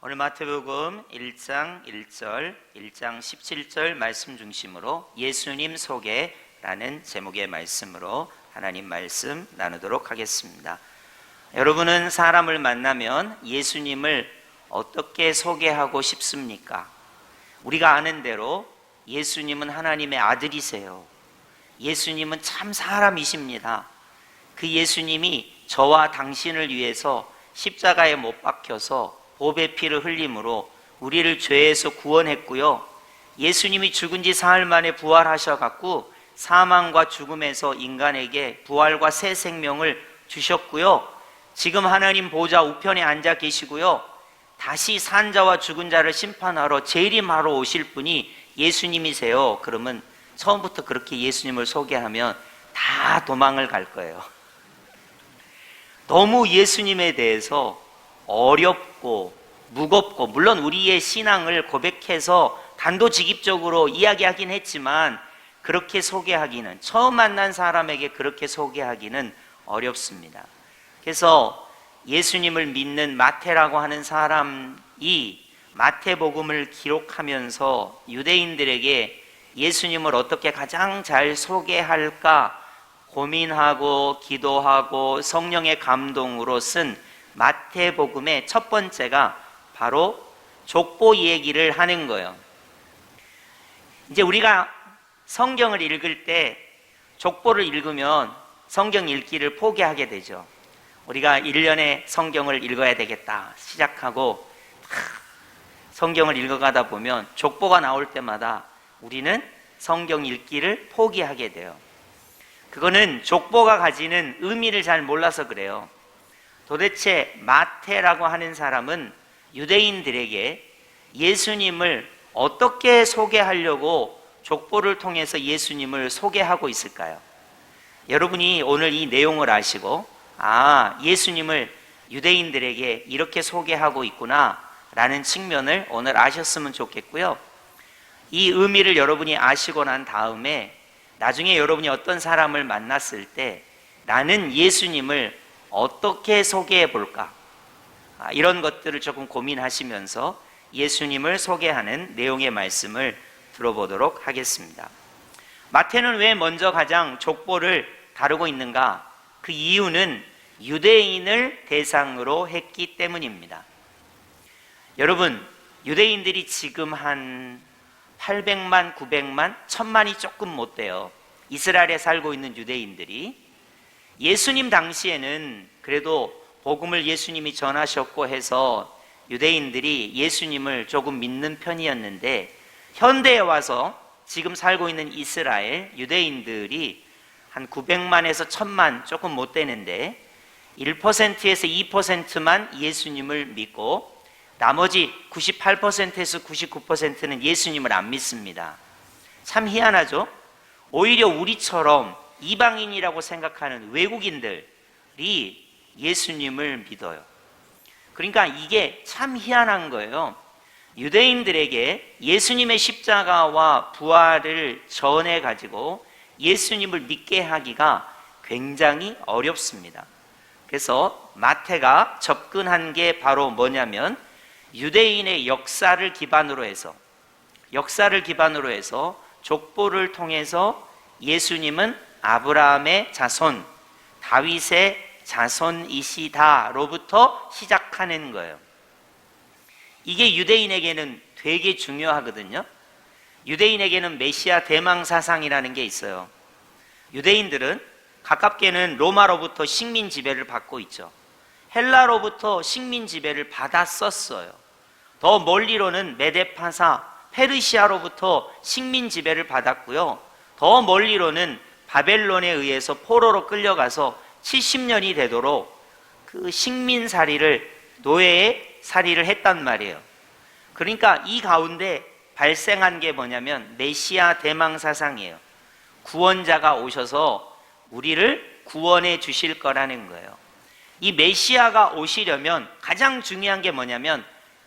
오늘 마태복음 1장 1절, 1장 17절 말씀 중심으로 예수님 소개라는 제목의 말씀으로 하나님 말씀 나누도록 하겠습니다. 여러분은 사람을 만나면 예수님을 어떻게 소개하고 싶습니까? 우리가 아는 대로 예수님은 하나님의 아들이세요. 예수님은 참 사람이십니다. 그 예수님이 저와 당신을 위해서 십자가에 못 박혀서 보배 피를 흘림으로 우리를 죄에서 구원했고요. 예수님이 죽은 지 사흘 만에 부활하셔갖고 사망과 죽음에서 인간에게 부활과 새 생명을 주셨고요. 지금 하나님 보좌 우편에 앉아 계시고요. 다시 산 자와 죽은 자를 심판하러 재림하러 오실 분이 예수님이세요. 그러면 처음부터 그렇게 예수님을 소개하면 다 도망을 갈 거예요. 너무 예수님에 대해서 어렵고 무겁고, 물론 우리의 신앙을 고백해서 단도직입적으로 이야기하긴 했지만 그렇게 소개하기는, 처음 만난 사람에게 그렇게 소개하기는 어렵습니다. 그래서 예수님을 믿는 마태라고 하는 사람이 마태복음을 기록하면서 유대인들에게 예수님을 어떻게 가장 잘 소개할까 고민하고 기도하고 성령의 감동으로 쓴 마태복음의 첫 번째가 바로 족보 얘기를 하는 거예요. 이제 우리가 성경을 읽을 때 족보를 읽으면 성경 읽기를 포기하게 되죠. 우리가 1년에 성경을 읽어야 되겠다 시작하고 성경을 읽어가다 보면 족보가 나올 때마다 우리는 성경 읽기를 포기하게 돼요. 그거는 족보가 가지는 의미를 잘 몰라서 그래요. 도대체 마태라고 하는 사람은 유대인들에게 예수님을 어떻게 소개하려고 족보를 통해서 예수님을 소개하고 있을까요? 여러분이 오늘 이 내용을 아시고 예수님을 유대인들에게 이렇게 소개하고 있구나 라는 측면을 오늘 아셨으면 좋겠고요. 이 의미를 여러분이 아시고 난 다음에 나중에 여러분이 어떤 사람을 만났을 때 나는 예수님을 어떻게 소개해 볼까? 이런 것들을 조금 고민하시면서 예수님을 소개하는 내용의 말씀을 들어보도록 하겠습니다. 마태는 왜 먼저 가장 족보를 다루고 있는가? 그 이유는 유대인을 대상으로 했기 때문입니다. 여러분, 유대인들이 지금 한 800만, 900만, 1000만이 조금 못 돼요. 이스라엘에 살고 있는 유대인들이. 예수님 당시에는 그래도 복음을 예수님이 전하셨고 해서 유대인들이 예수님을 조금 믿는 편이었는데, 현대에 와서 지금 살고 있는 이스라엘 유대인들이 한 900만에서 1000만 조금 못 되는데 1%에서 2%만 예수님을 믿고 나머지 98%에서 99%는 예수님을 안 믿습니다. 참 희한하죠? 오히려 우리처럼 이방인이라고 생각하는 외국인들이 예수님을 믿어요. 그러니까 이게 참 희한한 거예요. 유대인들에게 예수님의 십자가와 부활을 전해가지고 예수님을 믿게 하기가 굉장히 어렵습니다. 그래서 마태가 접근한 게 바로 뭐냐면 유대인의 역사를 기반으로 해서 족보를 통해서 예수님은 아브라함의 자손, 다윗의 자손이시다로부터 시작하는 거예요. 이게 유대인에게는 되게 중요하거든요. 유대인에게는 메시아 대망사상이라는 게 있어요. 유대인들은 가깝게는 로마로부터 식민 지배를 받고 있죠. 헬라로부터 식민 지배를 받았었어요. 더 멀리로는 메데파사, 페르시아로부터 식민 지배를 받았고요. 더 멀리로는 바벨론에 의해서 포로로 끌려가서 70년이 되도록 그 식민살이를, 노예의 살이를 했단 말이에요. 그러니까 이 가운데 발생한 게 뭐냐면 메시아 대망사상이에요. 구원자가 오셔서 우리를 구원해 주실 거라는 거예요. 이 메시아가 오시려면 가장 중요한 게 뭐냐면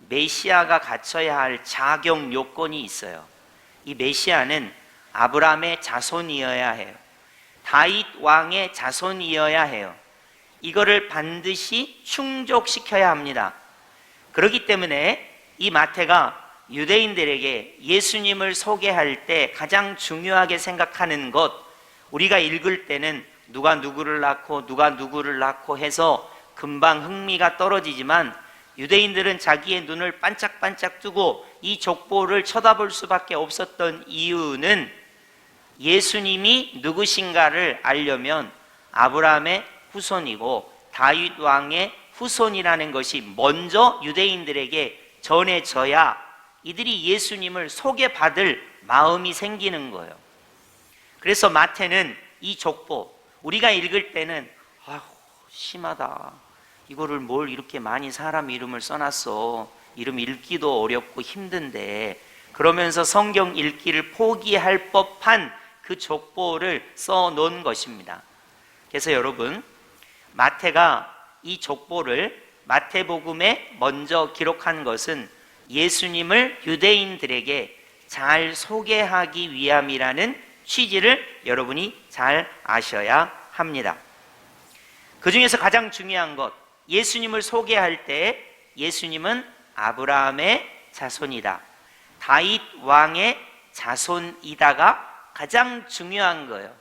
메시아가 갖춰야 할 자격 요건이 있어요. 이 메시아는 아브라함의 자손이어야 해요. 다윗 왕의 자손이어야 해요. 이거를 반드시 충족시켜야 합니다. 그렇기 때문에 이 마태가 유대인들에게 예수님을 소개할 때 가장 중요하게 생각하는 것, 우리가 읽을 때는 누가 누구를 낳고 누가 누구를 낳고 해서 금방 흥미가 떨어지지만, 유대인들은 자기의 눈을 반짝반짝 뜨고 이 족보를 쳐다볼 수밖에 없었던 이유는 예수님이 누구신가를 알려면 아브라함의 후손이고 다윗 왕의 후손이라는 것이 먼저 유대인들에게 전해져야 이들이 예수님을 소개받을 마음이 생기는 거예요. 그래서 마태는 이 족보, 우리가 읽을 때는 아휴 심하다, 이거를 뭘 이렇게 많이 사람 이름을 써놨어, 이름 읽기도 어렵고 힘든데, 그러면서 성경 읽기를 포기할 법한 그 족보를 써놓은 것입니다. 그래서 여러분, 마태가 이 족보를 마태복음에 먼저 기록한 것은 예수님을 유대인들에게 잘 소개하기 위함이라는 취지를 여러분이 잘 아셔야 합니다. 그 중에서 가장 중요한 것, 예수님을 소개할 때 예수님은 아브라함의 자손이다, 다윗 왕의 자손이다가 가장 중요한 거예요.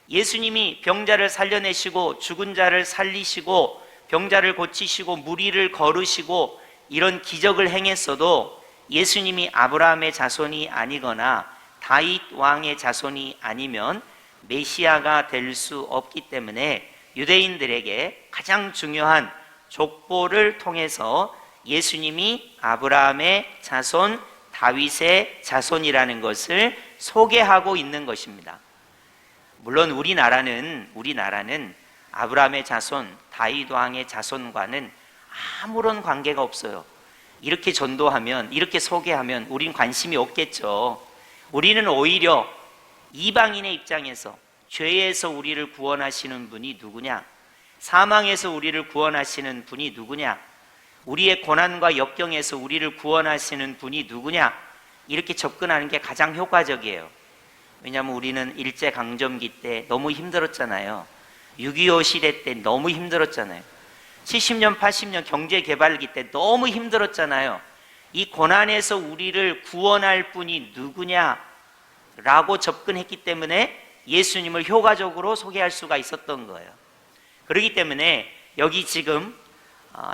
예수님이 병자를 살려내시고 죽은 자를 살리시고 병자를 고치시고 무리를 거르시고 이런 기적을 행했어도 예수님이 아브라함의 자손이 아니거나 다윗 왕의 자손이 아니면 메시아가 될 수 없기 때문에 유대인들에게 가장 중요한 족보를 통해서 예수님이 아브라함의 자손, 다윗의 자손이라는 것을 소개하고 있는 것입니다. 물론 우리나라는 아브라함의 자손, 다윗 왕의 자손과는 아무런 관계가 없어요. 이렇게 전도하면, 이렇게 소개하면 우린 관심이 없겠죠. 우리는 오히려 이방인의 입장에서 죄에서 우리를 구원하시는 분이 누구냐, 사망에서 우리를 구원하시는 분이 누구냐, 우리의 고난과 역경에서 우리를 구원하시는 분이 누구냐, 이렇게 접근하는 게 가장 효과적이에요. 왜냐하면 우리는 일제강점기 때 너무 힘들었잖아요. 6.25 시대 때 너무 힘들었잖아요. 70년, 80년 경제개발기 때 너무 힘들었잖아요. 이 고난에서 우리를 구원할 분이 누구냐라고 접근했기 때문에 예수님을 효과적으로 소개할 수가 있었던 거예요. 그렇기 때문에 여기 지금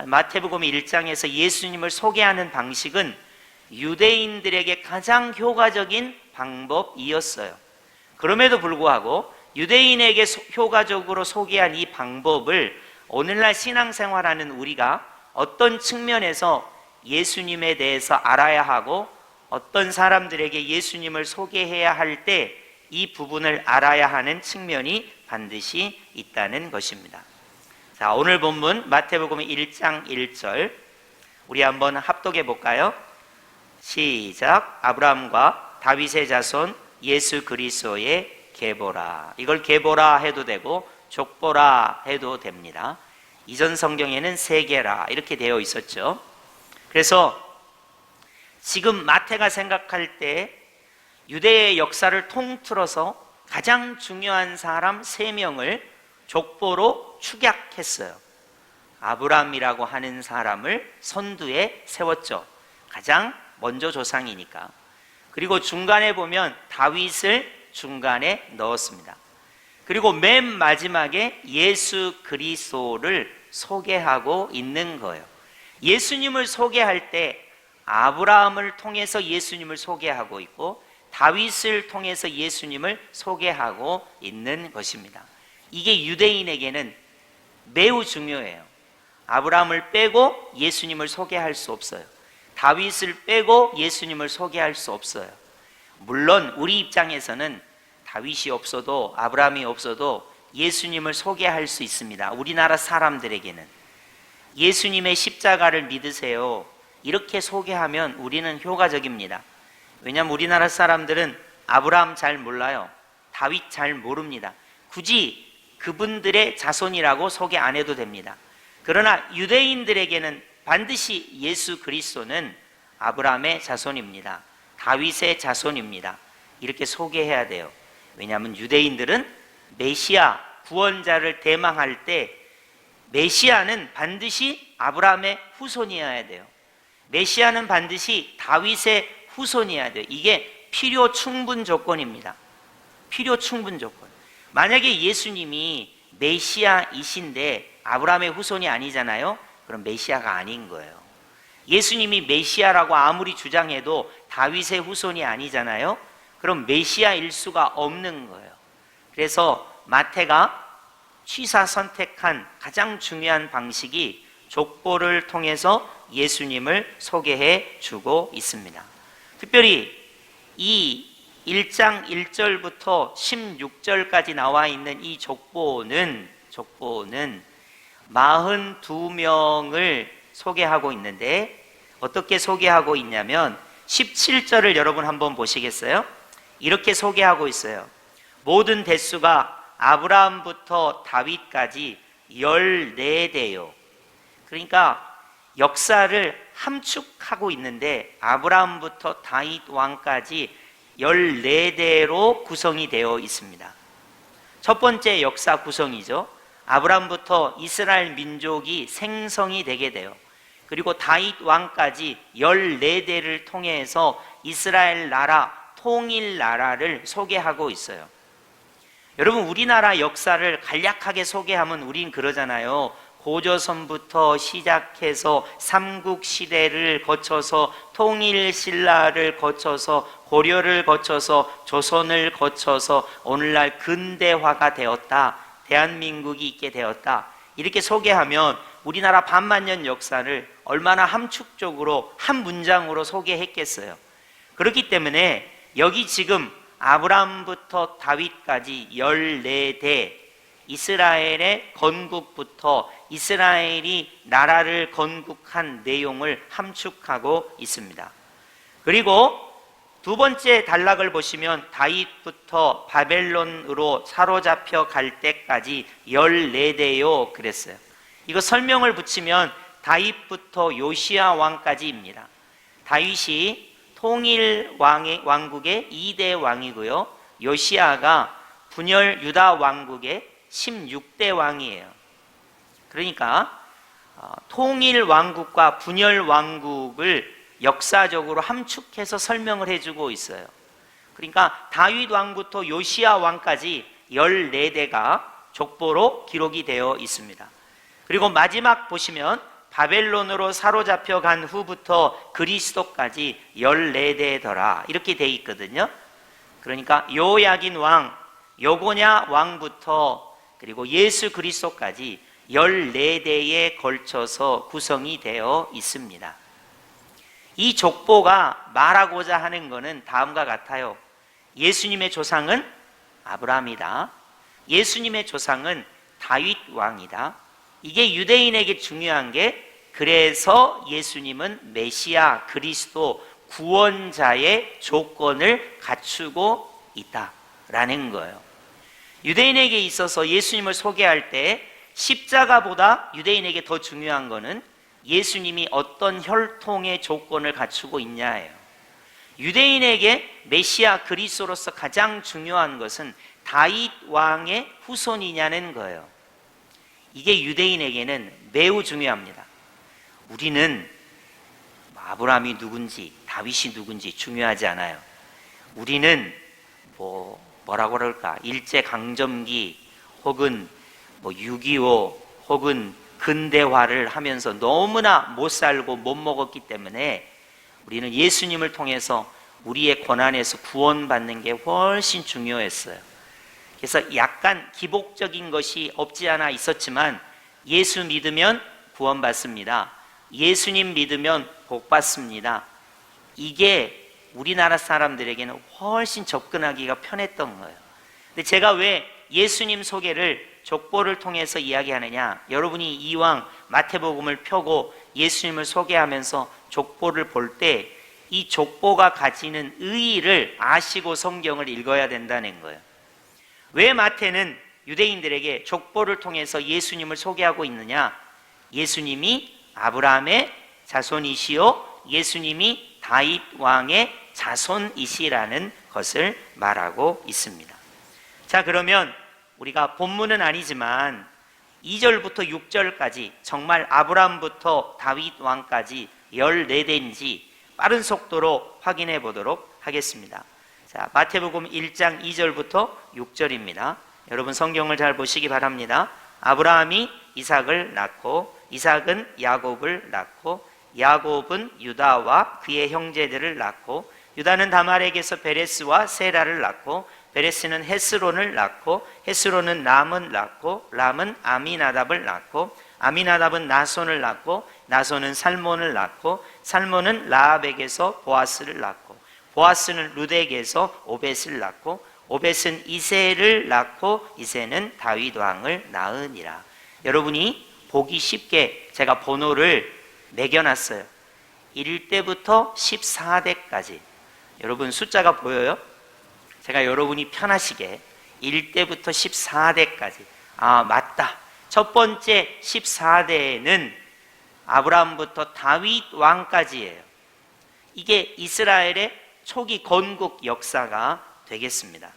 마태복음 1장에서 예수님을 소개하는 방식은 유대인들에게 가장 효과적인 방법이었어요. 그럼에도 불구하고 유대인에게 효과적으로 소개한 이 방법을 오늘날 신앙생활하는 우리가 어떤 측면에서 예수님에 대해서 알아야 하고 어떤 사람들에게 예수님을 소개해야 할 때 이 부분을 알아야 하는 측면이 반드시 있다는 것입니다. 자, 오늘 본문 마태복음 1장 1절 우리 한번 합독해 볼까요? 시작. 아브라함과 다윗의 자손 예수 그리스도의 계보라. 이걸 계보라 해도 되고 족보라 해도 됩니다. 이전 성경에는 세계라 이렇게 되어 있었죠. 그래서 지금 마태가 생각할 때 유대의 역사를 통틀어서 가장 중요한 사람 3명을 족보로 축약했어요. 아브라함이라고 하는 사람을 선두에 세웠죠. 가장 먼저 조상이니까. 그리고 중간에 보면 다윗을 중간에 넣었습니다. 그리고 맨 마지막에 예수 그리스도를 소개하고 있는 거예요. 예수님을 소개할 때 아브라함을 통해서 예수님을 소개하고 있고 다윗을 통해서 예수님을 소개하고 있는 것입니다. 이게 유대인에게는 매우 중요해요. 아브라함을 빼고 예수님을 소개할 수 없어요. 다윗을 빼고 예수님을 소개할 수 없어요. 물론 우리 입장에서는 다윗이 없어도 아브라함이 없어도 예수님을 소개할 수 있습니다. 우리나라 사람들에게는 예수님의 십자가를 믿으세요 이렇게 소개하면 우리는 효과적입니다. 왜냐하면 우리나라 사람들은 아브라함 잘 몰라요. 다윗 잘 모릅니다. 굳이 그분들의 자손이라고 소개 안 해도 됩니다. 그러나 유대인들에게는 반드시 예수 그리스도는 아브라함의 자손입니다. 다윗의 자손입니다. 이렇게 소개해야 돼요. 왜냐하면 유대인들은 메시아 구원자를 대망할 때 메시아는 반드시 아브라함의 후손이어야 돼요. 메시아는 반드시 다윗의 후손이어야 돼요. 이게 필요 충분 조건입니다. 필요 충분 조건. 만약에 예수님이 메시아이신데 아브라함의 후손이 아니잖아요. 그럼 메시아가 아닌 거예요. 예수님이 메시아라고 아무리 주장해도 다윗의 후손이 아니잖아요. 그럼 메시아일 수가 없는 거예요. 그래서 마태가 취사 선택한 가장 중요한 방식이 족보를 통해서 예수님을 소개해 주고 있습니다. 특별히 이 1장 1절부터 16절까지 나와 있는 이 족보는 42명을 소개하고 있는데 어떻게 소개하고 있냐면 17절을 여러분 한번 보시겠어요? 이렇게 소개하고 있어요. 모든 대수가 아브라함부터 다윗까지 14대요. 그러니까 역사를 함축하고 있는데 아브라함부터 다윗 왕까지 14대로 구성이 되어 있습니다. 첫 번째 역사 구성이죠. 아브라함부터 이스라엘 민족이 생성이 되게 돼요. 그리고 다윗 왕까지 14대를 통해서 이스라엘 나라, 통일 나라를 소개하고 있어요. 여러분, 우리나라 역사를 간략하게 소개하면 우린 그러잖아요. 고조선부터 시작해서 삼국시대를 거쳐서 통일신라를 거쳐서 고려를 거쳐서 조선을 거쳐서 오늘날 근대화가 되었다. 대한민국이 있게 되었다. 이렇게 소개하면 우리나라 반만년 역사를 얼마나 함축적으로 한 문장으로 소개했겠어요. 그렇기 때문에 여기 지금 아브라함부터 다윗까지 14대, 이스라엘의 건국부터 이스라엘이 나라를 건국한 내용을 함축하고 있습니다. 그리고 두 번째 단락을 보시면 다윗부터 바벨론으로 사로잡혀 갈 때까지 14대요 그랬어요. 이거 설명을 붙이면 다윗부터 요시야 왕까지입니다. 다윗이 통일 왕국의 2대 왕이고요. 요시야가 분열 유다 왕국의 16대 왕이에요. 그러니까 통일 왕국과 분열 왕국을 역사적으로 함축해서 설명을 해주고 있어요. 그러니까 다윗 왕부터 요시야 왕까지 14대가 족보로 기록이 되어 있습니다. 그리고 마지막 보시면 바벨론으로 사로잡혀 간 후부터 그리스도까지 14대더라 이렇게 돼 있거든요. 그러니까 요야긴 왕, 요고냐 왕부터 그리고 예수 그리스도까지 14대에 걸쳐서 구성이 되어 있습니다. 이 족보가 말하고자 하는 것은 다음과 같아요. 예수님의 조상은 아브라함이다. 예수님의 조상은 다윗 왕이다. 이게 유대인에게 중요한 게 그래서 예수님은 메시아 그리스도 구원자의 조건을 갖추고 있다라는 거예요. 유대인에게 있어서 예수님을 소개할 때 십자가보다 유대인에게 더 중요한 것은 예수님이 어떤 혈통의 조건을 갖추고 있냐예요. 유대인에게 메시아 그리스도로서 가장 중요한 것은 다윗 왕의 후손이냐는 거예요. 이게 유대인에게는 매우 중요합니다. 우리는 아브라함이 누군지 다윗이 누군지 중요하지 않아요. 우리는 뭐라고 그럴까? 일제강점기 혹은 6.25 혹은 근대화를 하면서 너무나 못 살고 못 먹었기 때문에 우리는 예수님을 통해서 우리의 고난에서 구원받는 게 훨씬 중요했어요. 그래서 약간 기복적인 것이 없지 않아 있었지만 예수 믿으면 구원받습니다. 예수님 믿으면 복받습니다. 이게 우리나라 사람들에게는 훨씬 접근하기가 편했던 거예요. 근데 제가 왜 예수님 소개를 족보를 통해서 이야기하느냐? 여러분이 이왕 마태복음을 펴고 예수님을 소개하면서 족보를 볼 때 이 족보가 가지는 의의를 아시고 성경을 읽어야 된다는 거예요. 왜 마태는 유대인들에게 족보를 통해서 예수님을 소개하고 있느냐? 예수님이 아브라함의 자손이시요 예수님이 다윗 왕의 자손이시라는 것을 말하고 있습니다. 자, 그러면 우리가 본문은 아니지만 2절부터 6절까지 정말 아브라함부터 다윗 왕까지 14대인지 빠른 속도로 확인해 보도록 하겠습니다. 자, 마태복음 1장 2절부터 6절입니다. 여러분 성경을 잘 보시기 바랍니다. 아브라함이 이삭을 낳고 이삭은 야곱을 낳고 야곱은 유다와 그의 형제들을 낳고 유다는 다말에게서 베레스와 세라를 낳고 베레스는 헤스론을 낳고 헤스론은 람을 낳고 람은 아미나답을 낳고 아미나답은 나손을 낳고 나손은 살몬을 낳고 살몬은 라합에게서 보아스를 낳고 보아스는 룻에게서 오벳을 낳고 오벳은 이새를 낳고 이새는 다윗 왕을 낳으니라. 여러분이 보기 쉽게 제가 번호를 매겨놨어요. 1대부터 14대까지. 여러분 숫자가 보여요? 제가 여러분이 편하시게 1대부터 14대까지. 아, 맞다. 첫 번째 14대에는 아브라함부터 다윗 왕까지예요. 이게 이스라엘의 초기 건국 역사가 되겠습니다.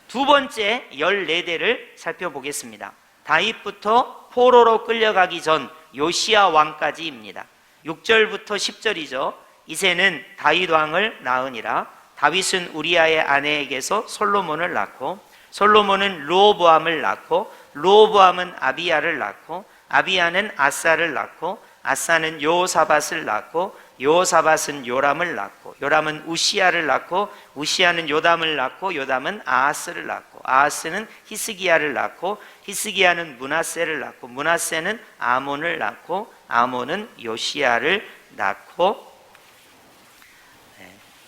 두 번째 14대를 살펴보겠습니다. 다윗부터 포로로 끌려가기 전 요시야 왕까지입니다. 6절부터 10절이죠. 이새는 다윗 왕을 낳으니라. 다윗은 우리아의 아내에게서 솔로몬을 낳고 솔로몬은 르호보암을 낳고 르호보암은 아비야를 낳고 아비야는 아사를 낳고 아사는 여호사밧을 낳고 여호사밧은 요람을 낳고 요람은 우시야를 낳고 우시야는 요담을 낳고 요담은 아하스를 낳고 아하스는 히스기야를 낳고 히스기야는 므낫세를 낳고 므낫세는 아몬을 낳고 아몬은 요시야를 낳고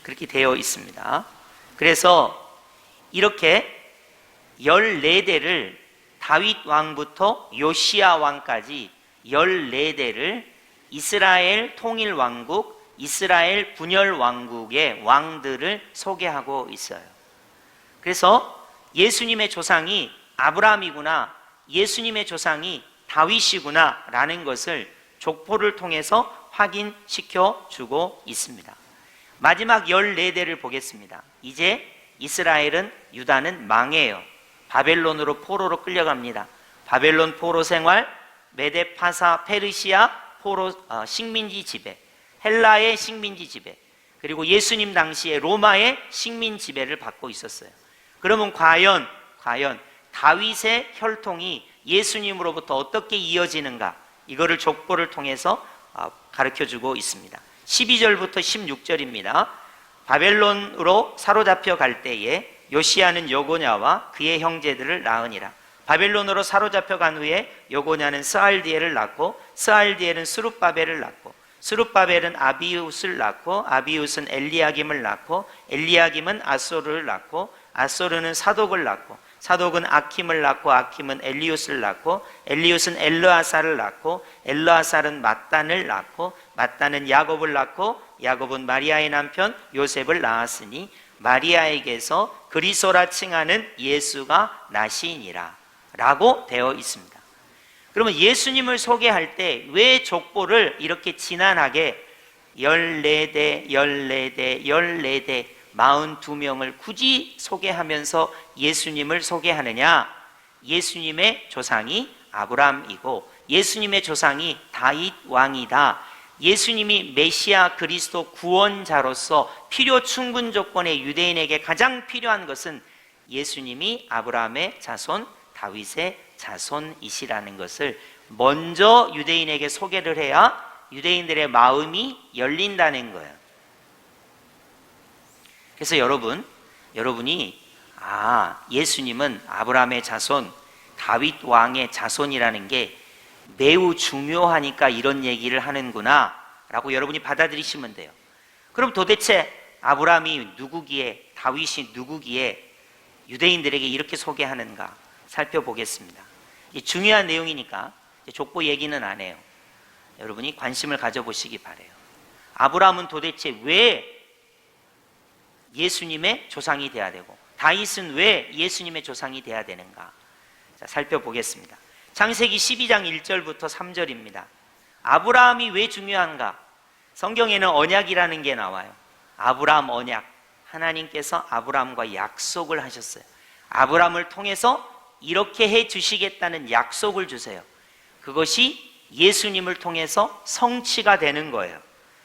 그렇게 되어 있습니다. 그래서 이렇게 14대를 다윗 왕부터 요시야 왕까지 14대를 이스라엘 통일 왕국, 이스라엘 분열 왕국의 왕들을 소개하고 있어요. 그래서 예수님의 조상이 아브라함이구나, 예수님의 조상이 다윗이구나 라는 것을 족보를 통해서 확인시켜 주고 있습니다. 마지막 14대를 보겠습니다. 이제 이스라엘은, 유다는 망해요. 바벨론으로 포로로 끌려갑니다. 바벨론 포로 생활, 메데파사 페르시아 포로 식민지 지배, 헬라의 식민지 지배, 그리고 예수님 당시에 로마의 식민 지배를 받고 있었어요. 그러면 과연 다윗의 혈통이 예수님으로부터 어떻게 이어지는가, 이거를 족보를 통해서 가르쳐주고 있습니다. 12절부터 16절입니다. 바벨론으로 사로잡혀 갈 때에 요시야는 여고냐와 그의 형제들을 낳으니라. 바벨론으로 사로잡혀 간 후에 여고냐는 스알디엘을 낳고 스알디엘은 스룹바벨을 낳고 스룹바벨은 아비웃을 낳고 아비웃은 엘리야김을 낳고 엘리야김은 아소르를 낳고 아소르는 사독을 낳고 사독은 아킴을 낳고 아킴은 엘리웃을 낳고 엘리웃은 엘르아사를 낳고 엘르아살은 mat단을 낳고 mat단은 야곱을 낳고 야곱은 마리아의 남편 요셉을 낳았으니 마리아에게서 그리스도라 칭하는 예수가 나시니라 라고 되어 있습니다. 그러면 예수님을 소개할 때 왜 족보를 이렇게 지난하게 14대 42명을 굳이 소개하면서 예수님을 소개하느냐? 예수님의 조상이 아브라함이고 예수님의 조상이 다윗 왕이다. 예수님이 메시아 그리스도 구원자로서 필요 충분 조건의 유대인에게 가장 필요한 것은 예수님이 아브라함의 자손, 다윗의 자손이시라는 것을 먼저 유대인에게 소개를 해야 유대인들의 마음이 열린다는 거예요. 그래서 여러분이 예수님은 아브라함의 자손, 다윗 왕의 자손이라는 게 매우 중요하니까 이런 얘기를 하는구나 라고 여러분이 받아들이시면 돼요. 그럼 도대체 아브라함이 누구기에, 다윗이 누구기에 유대인들에게 이렇게 소개하는가 살펴보겠습니다. 중요한 내용이니까 족보 얘기는 안 해요. 여러분이 관심을 가져보시기 바라요. 아브라함은 도대체 왜 예수님의 조상이 돼야 되고 다윗은 왜 예수님의 조상이 돼야 되는가? 자, 살펴보겠습니다. 창세기 12장 1절부터 3절입니다. 아브라함이 왜 중요한가? 성경에는 언약이라는 게 나와요. 아브라함 언약. 하나님께서 아브라함과 약속을 하셨어요. 아브라함을 통해서 이렇게 해 주시겠다는 약속을 주세요. 그것이 예수님을 통해서 성취가 되는 거예요.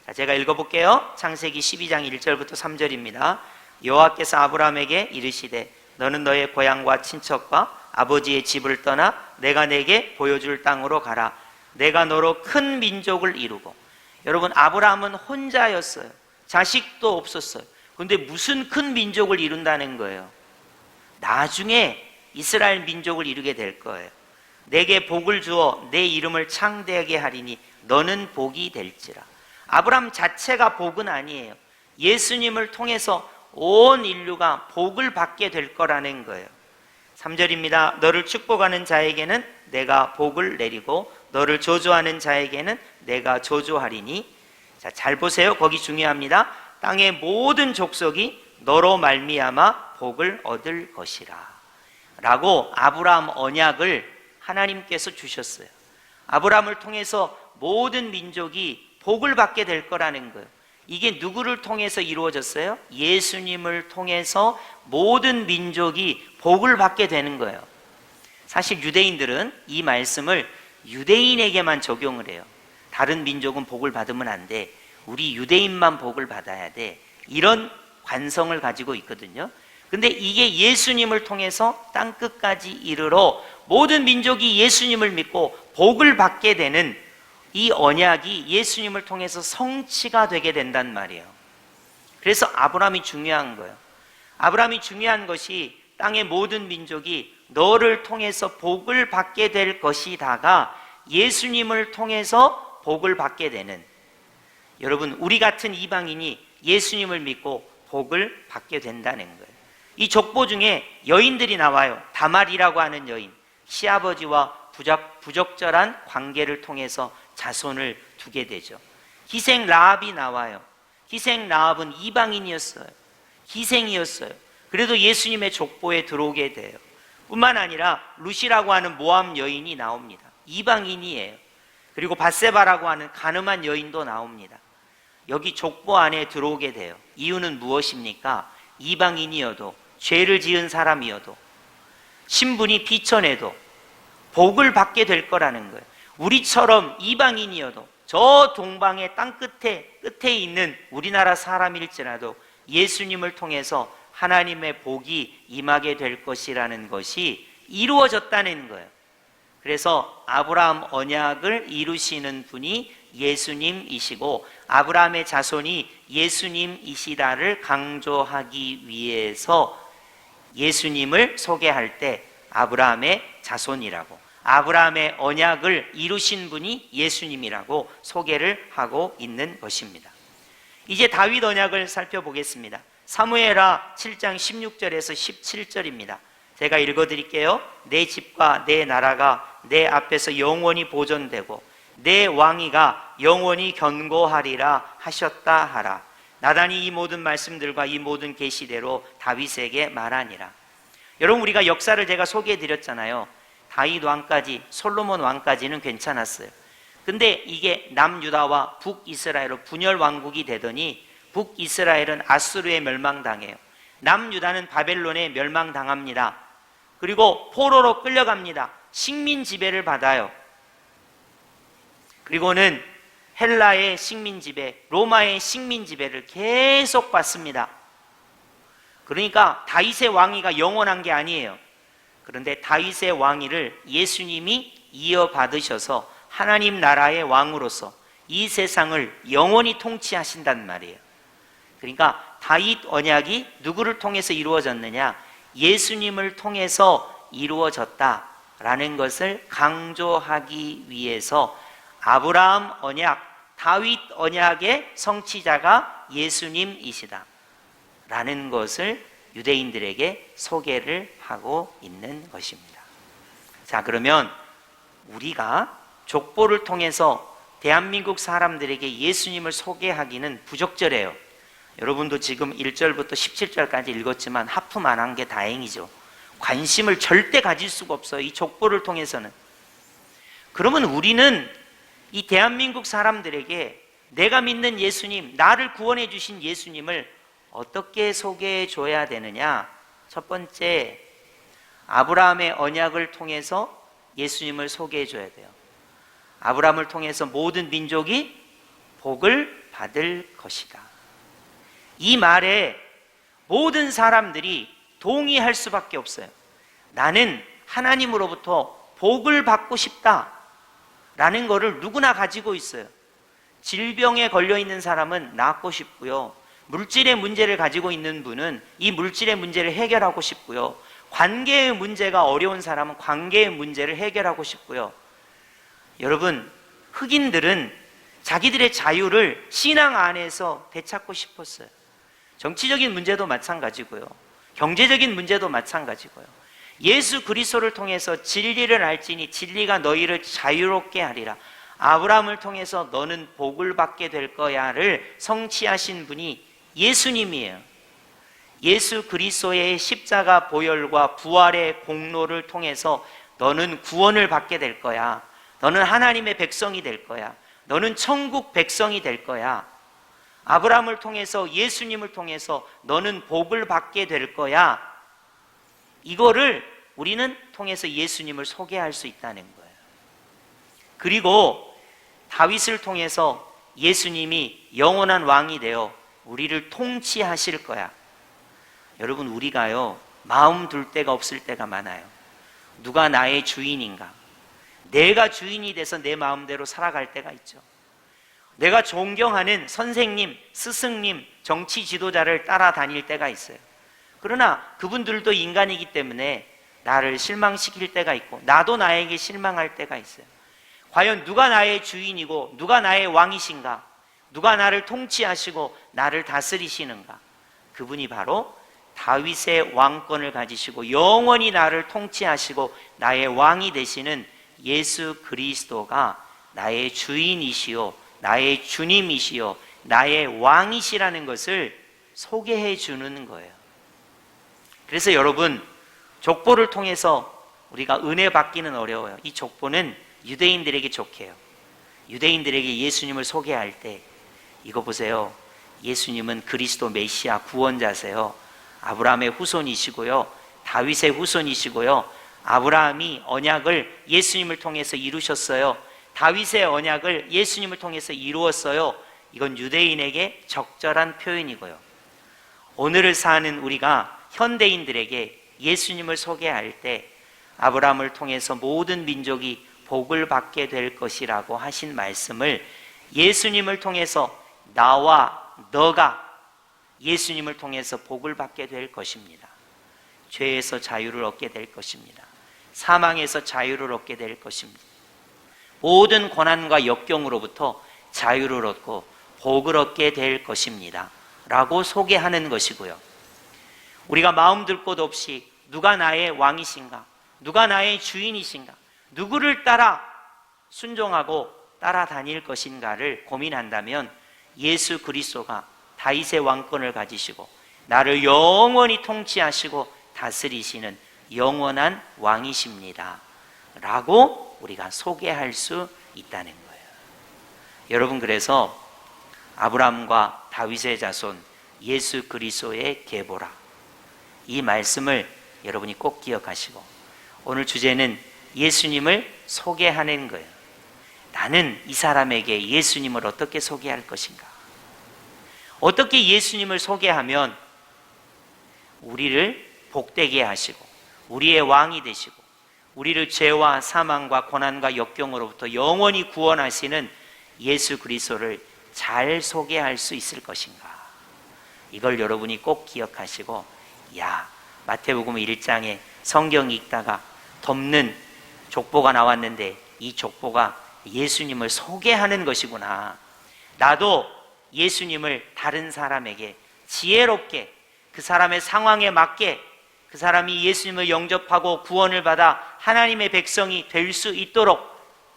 자, 제가 읽어볼게요. 창세기 12장 1절부터 3절입니다. 여호와께서 아브라함에게 이르시되 너는 너의 고향과 친척과 아버지의 집을 떠나 내가 내게 보여줄 땅으로 가라. 내가 너로 큰 민족을 이루고. 여러분, 아브라함은 혼자였어요. 자식도 없었어요. 그런데 무슨 큰 민족을 이룬다는 거예요? 나중에 이스라엘 민족을 이루게 될 거예요. 내게 복을 주어 내 이름을 창대하게 하리니 너는 복이 될지라. 아브라함 자체가 복은 아니에요. 예수님을 통해서 온 인류가 복을 받게 될 거라는 거예요. 3절입니다. 너를 축복하는 자에게는 내가 복을 내리고 너를 저주하는 자에게는 내가 저주하리니. 자, 잘 보세요. 거기 중요합니다. 땅의 모든 족속이 너로 말미암아 복을 얻을 것이라 라고 아브라함 언약을 하나님께서 주셨어요. 아브라함을 통해서 모든 민족이 복을 받게 될 거라는 거예요. 이게 누구를 통해서 이루어졌어요? 예수님을 통해서 모든 민족이 복을 받게 되는 거예요. 사실 유대인들은 이 말씀을 유대인에게만 적용을 해요. 다른 민족은 복을 받으면 안 돼. 우리 유대인만 복을 받아야 돼. 이런 관성을 가지고 있거든요. 근데 이게 예수님을 통해서 땅끝까지 이르러 모든 민족이 예수님을 믿고 복을 받게 되는 이 언약이 예수님을 통해서 성취가 되게 된단 말이에요. 그래서 아브라함이 중요한 거예요. 아브라함이 중요한 것이 땅의 모든 민족이 너를 통해서 복을 받게 될 것이다가 예수님을 통해서 복을 받게 되는, 여러분, 우리 같은 이방인이 예수님을 믿고 복을 받게 된다는 거예요. 이 족보 중에 여인들이 나와요. 다말이라고 하는 여인, 시아버지와 부적절한 관계를 통해서 자손을 두게 되죠. 희생 라합이 나와요. 희생 라합은 이방인이었어요. 희생이었어요. 그래도 예수님의 족보에 들어오게 돼요. 뿐만 아니라 루시라고 하는 모함 여인이 나옵니다. 이방인이에요. 그리고 밧세바라고 하는 가늠한 여인도 나옵니다. 여기 족보 안에 들어오게 돼요. 이유는 무엇입니까? 이방인이어도, 죄를 지은 사람이어도, 신분이 비천해도 복을 받게 될 거라는 거예요. 우리처럼 이방인이어도 저 동방의 땅 끝에 있는 우리나라 사람일지라도 예수님을 통해서 하나님의 복이 임하게 될 것이라는 것이 이루어졌다는 거예요. 그래서 아브라함 언약을 이루시는 분이 예수님이시고 아브라함의 자손이 예수님이시다를 강조하기 위해서 예수님을 소개할 때 아브라함의 자손이라고, 아브라함의 언약을 이루신 분이 예수님이라고 소개를 하고 있는 것입니다. 이제 다윗 언약을 살펴보겠습니다. 사무엘하 7장 16절에서 17절입니다. 제가 읽어드릴게요. 내 집과 내 나라가 내 앞에서 영원히 보존되고 내 왕위가 영원히 견고하리라 하셨다 하라. 나단이 이 모든 말씀들과 이 모든 계시대로 다윗에게 말하니라. 여러분, 우리가 역사를 제가 소개해드렸잖아요. 다윗 왕까지, 솔로몬 왕까지는 괜찮았어요. 근데 이게 남유다와 북이스라엘로 분열 왕국이 되더니 북이스라엘은 아수르에 멸망당해요. 남유다는 바벨론에 멸망당합니다. 그리고 포로로 끌려갑니다. 식민 지배를 받아요. 그리고는 헬라의 식민 지배, 로마의 식민 지배를 계속 받습니다. 그러니까 다윗의 왕위가 영원한 게 아니에요. 그런데 다윗의 왕위를 예수님이 이어받으셔서 하나님 나라의 왕으로서 이 세상을 영원히 통치하신단 말이에요. 그러니까 다윗 언약이 누구를 통해서 이루어졌느냐? 예수님을 통해서 이루어졌다라는 것을 강조하기 위해서 아브라함 언약, 다윗 언약의 성취자가 예수님이시다 라는 것을 유대인들에게 소개를 하고 있는 것입니다. 자, 그러면 우리가 족보를 통해서 대한민국 사람들에게 예수님을 소개하기는 부적절해요. 여러분도 지금 1절부터 17절까지 읽었지만 하품 안 한 게 다행이죠. 관심을 절대 가질 수가 없어요. 이 족보를 통해서는. 그러면 우리는 이 대한민국 사람들에게 내가 믿는 예수님, 나를 구원해 주신 예수님을 어떻게 소개해 줘야 되느냐? 첫 번째, 아브라함의 언약을 통해서 예수님을 소개해 줘야 돼요. 아브라함을 통해서 모든 민족이 복을 받을 것이다. 이 말에 모든 사람들이 동의할 수밖에 없어요. 나는 하나님으로부터 복을 받고 싶다 라는 것을 누구나 가지고 있어요. 질병에 걸려 있는 사람은 낫고 싶고요, 물질의 문제를 가지고 있는 분은 이 물질의 문제를 해결하고 싶고요, 관계의 문제가 어려운 사람은 관계의 문제를 해결하고 싶고요. 여러분, 흑인들은 자기들의 자유를 신앙 안에서 되찾고 싶었어요. 정치적인 문제도 마찬가지고요, 경제적인 문제도 마찬가지고요. 예수 그리스도를 통해서 진리를 알지니 진리가 너희를 자유롭게 하리라. 아브라함을 통해서 너는 복을 받게 될 거야를 성취하신 분이 예수님이에요. 예수 그리스도의 십자가 보혈과 부활의 공로를 통해서 너는 구원을 받게 될 거야. 너는 하나님의 백성이 될 거야. 너는 천국 백성이 될 거야. 아브라함을 통해서, 예수님을 통해서 너는 복을 받게 될 거야. 이거를 우리는 통해서 예수님을 소개할 수 있다는 거예요. 그리고 다윗을 통해서 예수님이 영원한 왕이 되어 우리를 통치하실 거야. 여러분, 우리가요, 마음 둘 데가 없을 때가 많아요. 누가 나의 주인인가? 내가 주인이 돼서 내 마음대로 살아갈 때가 있죠. 내가 존경하는 선생님, 스승님, 정치 지도자를 따라다닐 때가 있어요. 그러나 그분들도 인간이기 때문에 나를 실망시킬 때가 있고 나도 나에게 실망할 때가 있어요. 과연 누가 나의 주인이고 누가 나의 왕이신가? 누가 나를 통치하시고 나를 다스리시는가? 그분이 바로 다윗의 왕권을 가지시고 영원히 나를 통치하시고 나의 왕이 되시는 예수 그리스도가 나의 주인이시요, 나의 주님이시요, 나의 왕이시라는 것을 소개해 주는 거예요. 그래서 여러분, 족보를 통해서 우리가 은혜 받기는 어려워요. 이 족보는 유대인들에게 좋게요. 유대인들에게 예수님을 소개할 때 이거 보세요. 예수님은 그리스도 메시아 구원자세요. 아브라함의 후손이시고요, 다윗의 후손이시고요, 아브라함이 언약을 예수님을 통해서 이루셨어요. 다윗의 언약을 예수님을 통해서 이루었어요. 이건 유대인에게 적절한 표현이고요. 오늘을 사는 우리가 현대인들에게 예수님을 소개할 때 아브라함을 통해서 모든 민족이 복을 받게 될 것이라고 하신 말씀을 예수님을 통해서 나와 너가 예수님을 통해서 복을 받게 될 것입니다. 죄에서 자유를 얻게 될 것입니다. 사망에서 자유를 얻게 될 것입니다. 모든 고난과 역경으로부터 자유를 얻고 복을 얻게 될 것입니다 라고 소개하는 것이고요. 우리가 마음 들 곳 없이 누가 나의 왕이신가? 누가 나의 주인이신가? 누구를 따라 순종하고 따라다닐 것인가를 고민한다면 예수 그리스도가 다윗의 왕권을 가지시고 나를 영원히 통치하시고 다스리시는 영원한 왕이십니다 라고 우리가 소개할 수 있다는 거예요. 여러분, 그래서 아브라함과 다윗의 자손 예수 그리스도의 계보라, 이 말씀을 여러분이 꼭 기억하시고 오늘 주제는 예수님을 소개하는 거예요. 나는 이 사람에게 예수님을 어떻게 소개할 것인가? 어떻게 예수님을 소개하면 우리를 복되게 하시고 우리의 왕이 되시고 우리를 죄와 사망과 고난과 역경으로부터 영원히 구원하시는 예수 그리스도를 잘 소개할 수 있을 것인가? 이걸 여러분이 꼭 기억하시고, 마태복음 1장에 성경 읽다가 덮는 족보가 나왔는데 이 족보가 예수님을 소개하는 것이구나. 나도 예수님을 다른 사람에게 지혜롭게, 그 사람의 상황에 맞게, 그 사람이 예수님을 영접하고 구원을 받아 하나님의 백성이 될 수 있도록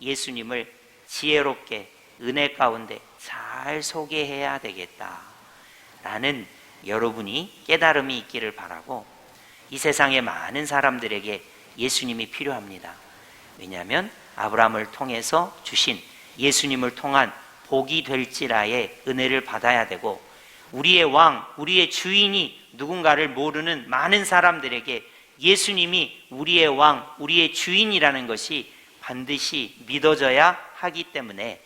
예수님을 지혜롭게 은혜 가운데 잘 소개해야 되겠다 라는 여러분이 깨달음이 있기를 바라고, 이 세상의 많은 사람들에게 예수님이 필요합니다. 왜냐하면 아브라함을 통해서 주신 예수님을 통한 복이 될지라의 은혜를 받아야 되고, 우리의 왕, 우리의 주인이 누군가를 모르는 많은 사람들에게 예수님이 우리의 왕, 우리의 주인이라는 것이 반드시 믿어져야 하기 때문에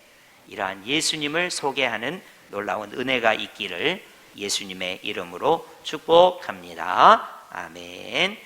이러한 예수님을 소개하는 놀라운 은혜가 있기를 예수님의 이름으로 축복합니다. 아멘.